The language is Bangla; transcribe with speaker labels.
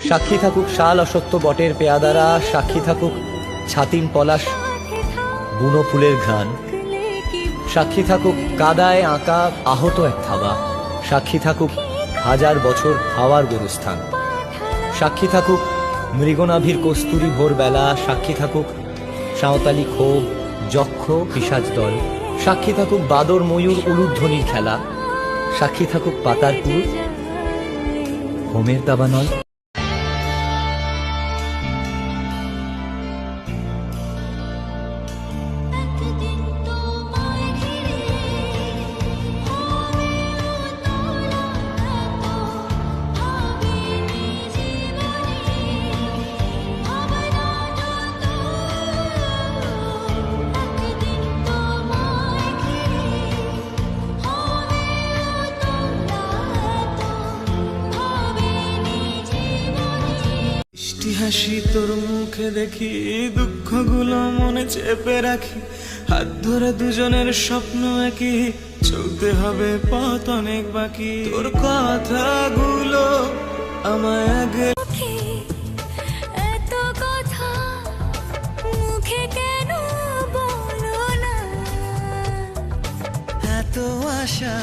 Speaker 1: সাক্ষী থাকুক শাল অসত্য বটের পেয়াদারা, সাক্ষী থাকুক ছাতিম পলাশ বুনো ফুলের ঘ্রাণ, সাক্ষী থাকুক কাদায় আঁকা আহত এক থাবা, সাক্ষী থাকুক হাজার বছর হাওয়ার গোরস্থান, সাক্ষী থাকুক মৃগনাভির কস্তুরী ভোরবেলা, সাক্ষী থাকুক সাঁওতালি ক্ষোভ যক্ষ পিশাচ দল, সাক্ষী থাকুক বাদর ময়ূর উলুধ্বনির খেলা, সাক্ষী থাকুক পাতার পুরুষ হোমের দাবানল।
Speaker 2: হাসি তোর মুখে দেখি, দুঃখগুলো মনে চেপে রাখি, হাত ধরে দুজনের স্বপ্ন একই, চলতে হবে পথ অনেক বাকি। তোর কথাগুলো আমায় আগে
Speaker 3: এত কথা মুখে কেন বলো না,
Speaker 2: এত আশা